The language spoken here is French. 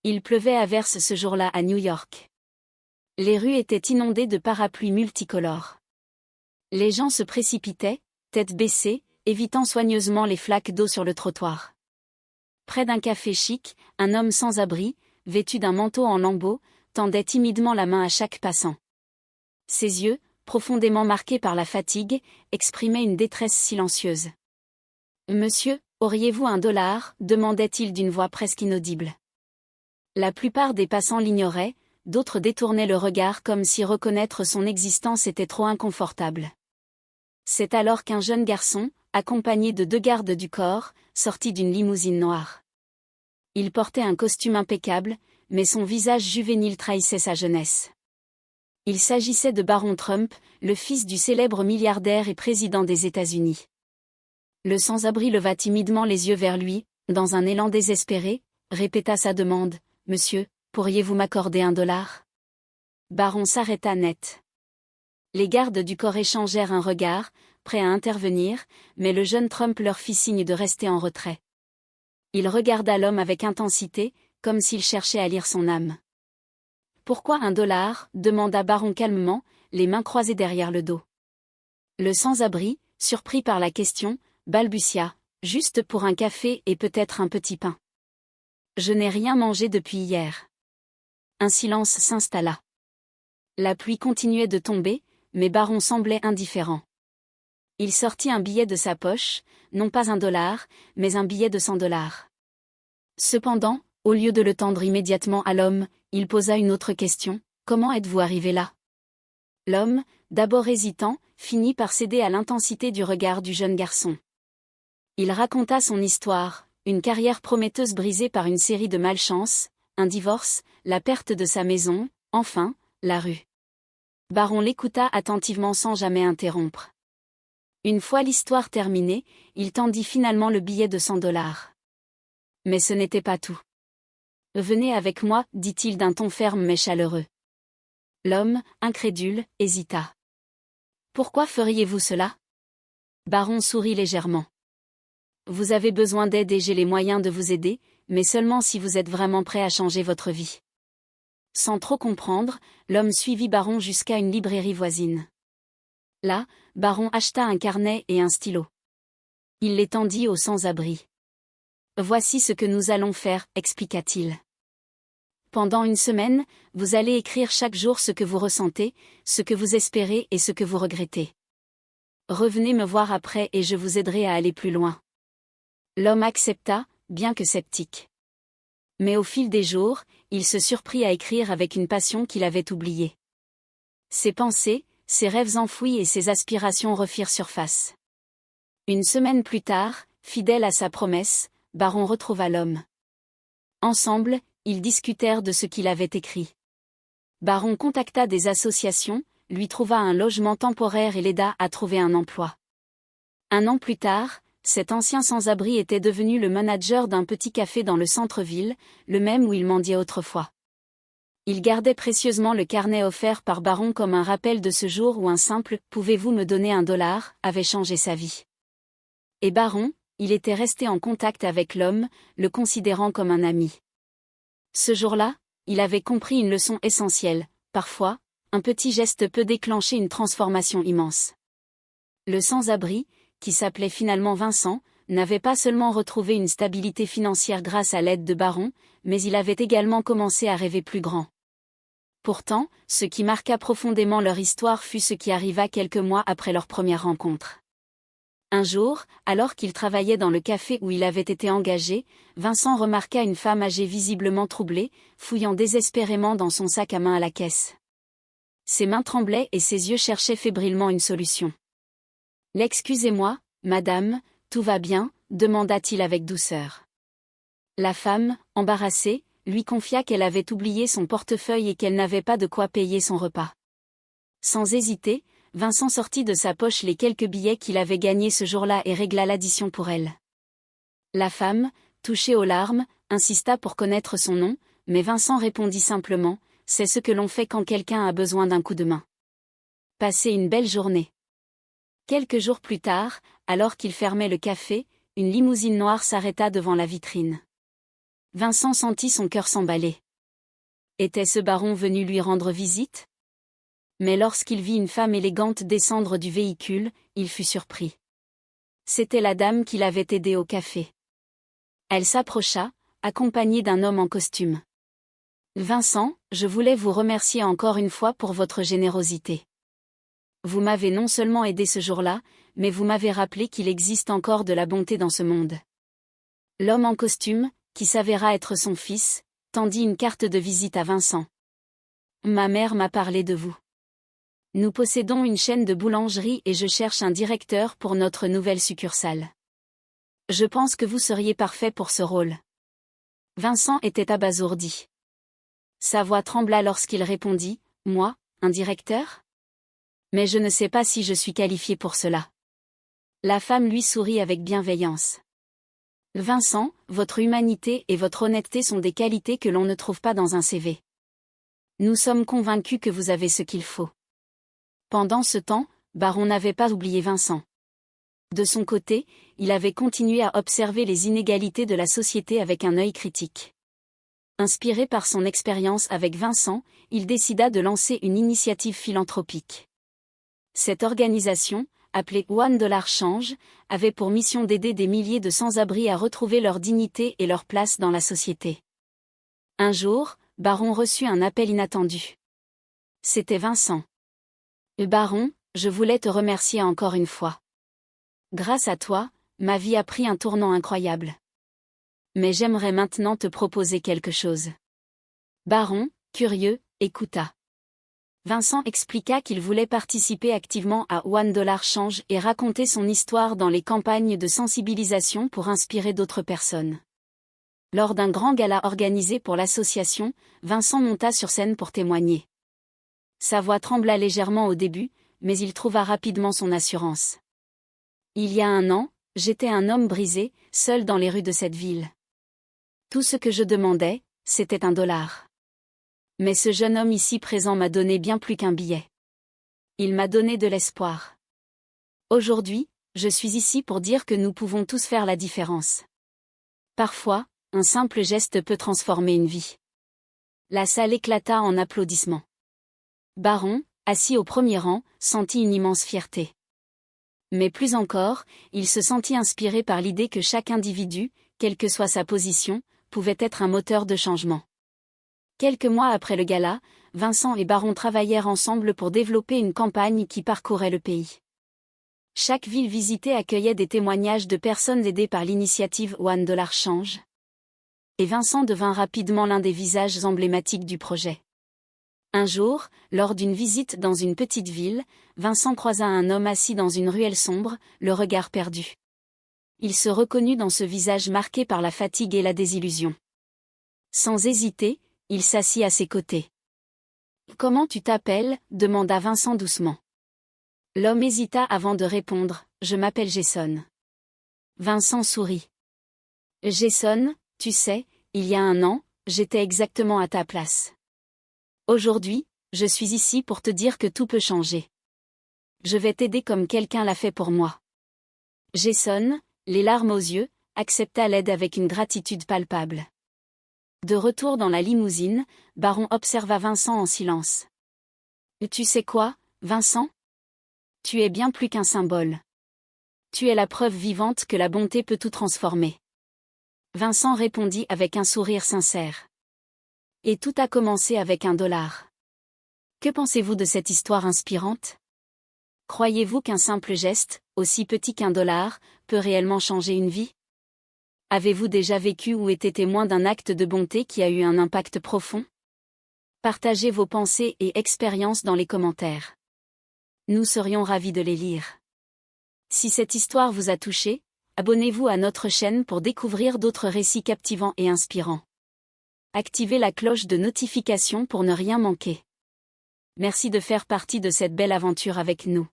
Il pleuvait à verse ce jour-là à New York. Les rues étaient inondées de parapluies multicolores. Les gens se précipitaient, tête baissée, évitant soigneusement les flaques d'eau sur le trottoir. Près d'un café chic, un homme sans abri, vêtu d'un manteau en lambeaux, tendait timidement la main à chaque passant. Ses yeux, profondément marqués par la fatigue, exprimaient une détresse silencieuse. « Monsieur, auriez-vous $1 » demandait-il d'une voix presque inaudible. La plupart des passants l'ignoraient, d'autres détournaient le regard comme si reconnaître son existence était trop inconfortable. C'est alors qu'un jeune garçon, accompagné de 2 gardes du corps, sortit d'une limousine noire. Il portait un costume impeccable, mais son visage juvénile trahissait sa jeunesse. Il s'agissait de Baron Trump, le fils du célèbre milliardaire et président des États-Unis. Le sans-abri leva timidement les yeux vers lui, dans un élan désespéré, répéta sa demande. « Monsieur, pourriez-vous m'accorder $1 » Baron s'arrêta net. Les gardes du corps échangèrent un regard, prêts à intervenir, mais le jeune Trump leur fit signe de rester en retrait. Il regarda l'homme avec intensité, comme s'il cherchait à lire son âme. « Pourquoi $1 » demanda Baron calmement, les mains croisées derrière le dos. Le sans-abri, surpris par la question, balbutia, « Juste pour un café et peut-être un petit pain. Je n'ai rien mangé depuis hier. » Un silence s'installa. La pluie continuait de tomber, mais Baron semblait indifférent. Il sortit un billet de sa poche, non pas $1, mais un billet de $100. Cependant, au lieu de le tendre immédiatement à l'homme, il posa une autre question, « Comment êtes-vous arrivé là ?» L'homme, d'abord hésitant, finit par céder à l'intensité du regard du jeune garçon. Il raconta son histoire, une carrière prometteuse brisée par une série de malchances, un divorce, la perte de sa maison, enfin, la rue. Baron l'écouta attentivement sans jamais interrompre. Une fois l'histoire terminée, il tendit finalement le billet de $100. Mais ce n'était pas tout. « Venez avec moi, dit-il d'un ton ferme mais chaleureux. L'homme, incrédule, hésita. « Pourquoi feriez-vous cela » Baron sourit légèrement. « Vous avez besoin d'aide et j'ai les moyens de vous aider, mais seulement si vous êtes vraiment prêt à changer votre vie. » Sans trop comprendre, l'homme suivit Baron jusqu'à une librairie voisine. Là, Baron acheta un carnet et un stylo. Il les tendit au sans-abri. « Voici ce que nous allons faire, » expliqua-t-il. « Pendant une semaine, vous allez écrire chaque jour ce que vous ressentez, ce que vous espérez et ce que vous regrettez. Revenez me voir après et je vous aiderai à aller plus loin. » L'homme accepta, bien que sceptique. Mais au fil des jours, il se surprit à écrire avec une passion qu'il avait oubliée. Ses pensées, ses rêves enfouis et ses aspirations refirent surface. Une semaine plus tard, fidèle à sa promesse, Baron retrouva l'homme. Ensemble, ils discutèrent de ce qu'il avait écrit. Baron contacta des associations, lui trouva un logement temporaire et l'aida à trouver un emploi. 1 an plus tard, cet ancien sans-abri était devenu le manager d'un petit café dans le centre-ville, le même où il mendiait autrefois. Il gardait précieusement le carnet offert par Baron comme un rappel de ce jour où un simple « Pouvez-vous me donner $1 » avait changé sa vie. Et Baron, il était resté en contact avec l'homme, le considérant comme un ami. Ce jour-là, il avait compris une leçon essentielle, parfois, un petit geste peut déclencher une transformation immense. Le sans-abri, qui s'appelait finalement Vincent, n'avait pas seulement retrouvé une stabilité financière grâce à l'aide de Baron, mais il avait également commencé à rêver plus grand. Pourtant, ce qui marqua profondément leur histoire fut ce qui arriva quelques mois après leur première rencontre. Un jour, alors qu'il travaillait dans le café où il avait été engagé, Vincent remarqua une femme âgée visiblement troublée, fouillant désespérément dans son sac à main à la caisse. Ses mains tremblaient et ses yeux cherchaient fébrilement une solution. « Excusez-moi, madame, tout va bien ?» demanda-t-il avec douceur. La femme, embarrassée, lui confia qu'elle avait oublié son portefeuille et qu'elle n'avait pas de quoi payer son repas. Sans hésiter, Vincent sortit de sa poche les quelques billets qu'il avait gagnés ce jour-là et régla l'addition pour elle. La femme, touchée aux larmes, insista pour connaître son nom, mais Vincent répondit simplement, « C'est ce que l'on fait quand quelqu'un a besoin d'un coup de main. » Passez une belle journée. Quelques jours plus tard, alors qu'il fermait le café, une limousine noire s'arrêta devant la vitrine. Vincent sentit son cœur s'emballer. Était-ce baron venu lui rendre visite? Mais lorsqu'il vit une femme élégante descendre du véhicule, il fut surpris. C'était la dame qui l'avait aidé au café. Elle s'approcha, accompagnée d'un homme en costume. Vincent, je voulais vous remercier encore une fois pour votre générosité. Vous m'avez non seulement aidé ce jour-là, mais vous m'avez rappelé qu'il existe encore de la bonté dans ce monde. L'homme en costume, qui s'avéra être son fils, tendit une carte de visite à Vincent. Ma mère m'a parlé de vous. Nous possédons une chaîne de boulangerie et je cherche un directeur pour notre nouvelle succursale. Je pense que vous seriez parfait pour ce rôle. Vincent était abasourdi. Sa voix trembla lorsqu'il répondit, « Moi, un directeur ? Mais je ne sais pas si je suis qualifié pour cela. » La femme lui sourit avec bienveillance. « Vincent, votre humanité et votre honnêteté sont des qualités que l'on ne trouve pas dans un CV. Nous sommes convaincus que vous avez ce qu'il faut. » Pendant ce temps, Baron n'avait pas oublié Vincent. De son côté, il avait continué à observer les inégalités de la société avec un œil critique. Inspiré par son expérience avec Vincent, il décida de lancer une initiative philanthropique. Cette organisation, appelée $1 Change, avait pour mission d'aider des milliers de sans-abri à retrouver leur dignité et leur place dans la société. Un jour, Baron reçut un appel inattendu. C'était Vincent. « Baron, je voulais te remercier encore une fois. Grâce à toi, ma vie a pris un tournant incroyable. Mais j'aimerais maintenant te proposer quelque chose. » Baron, curieux, écouta. Vincent expliqua qu'il voulait participer activement à $1 Change et raconter son histoire dans les campagnes de sensibilisation pour inspirer d'autres personnes. Lors d'un grand gala organisé pour l'association, Vincent monta sur scène pour témoigner. Sa voix trembla légèrement au début, mais il trouva rapidement son assurance. Il y a 1 an, j'étais un homme brisé, seul dans les rues de cette ville. Tout ce que je demandais, c'était $1. Mais ce jeune homme ici présent m'a donné bien plus qu'un billet. Il m'a donné de l'espoir. Aujourd'hui, je suis ici pour dire que nous pouvons tous faire la différence. Parfois, un simple geste peut transformer une vie. La salle éclata en applaudissements. Baron, assis au premier rang, sentit une immense fierté. Mais plus encore, il se sentit inspiré par l'idée que chaque individu, quelle que soit sa position, pouvait être un moteur de changement. Quelques mois après le gala, Vincent et Baron travaillèrent ensemble pour développer une campagne qui parcourait le pays. Chaque ville visitée accueillait des témoignages de personnes aidées par l'initiative $1 Change. Et Vincent devint rapidement l'un des visages emblématiques du projet. Un jour, lors d'une visite dans une petite ville, Vincent croisa un homme assis dans une ruelle sombre, le regard perdu. Il se reconnut dans ce visage marqué par la fatigue et la désillusion. Sans hésiter, il s'assit à ses côtés. « Comment tu t'appelles » demanda Vincent doucement. L'homme hésita avant de répondre, « Je m'appelle Jason. » Vincent sourit. « Jason, tu sais, il y a 1 an, j'étais exactement à ta place. Aujourd'hui, je suis ici pour te dire que tout peut changer. Je vais t'aider comme quelqu'un l'a fait pour moi. » Jason, les larmes aux yeux, accepta l'aide avec une gratitude palpable. De retour dans la limousine, Baron observa Vincent en silence. « Tu sais quoi, Vincent ? Tu es bien plus qu'un symbole. Tu es la preuve vivante que la bonté peut tout transformer. » Vincent répondit avec un sourire sincère. Et tout a commencé avec $1. Que pensez-vous de cette histoire inspirante? Croyez-vous qu'un simple geste, aussi petit qu'$, peut réellement changer une vie? Avez-vous déjà vécu ou été témoin d'un acte de bonté qui a eu un impact profond? Partagez vos pensées et expériences dans les commentaires. Nous serions ravis de les lire. Si cette histoire vous a touché, abonnez-vous à notre chaîne pour découvrir d'autres récits captivants et inspirants. Activez la cloche de notification pour ne rien manquer. Merci de faire partie de cette belle aventure avec nous.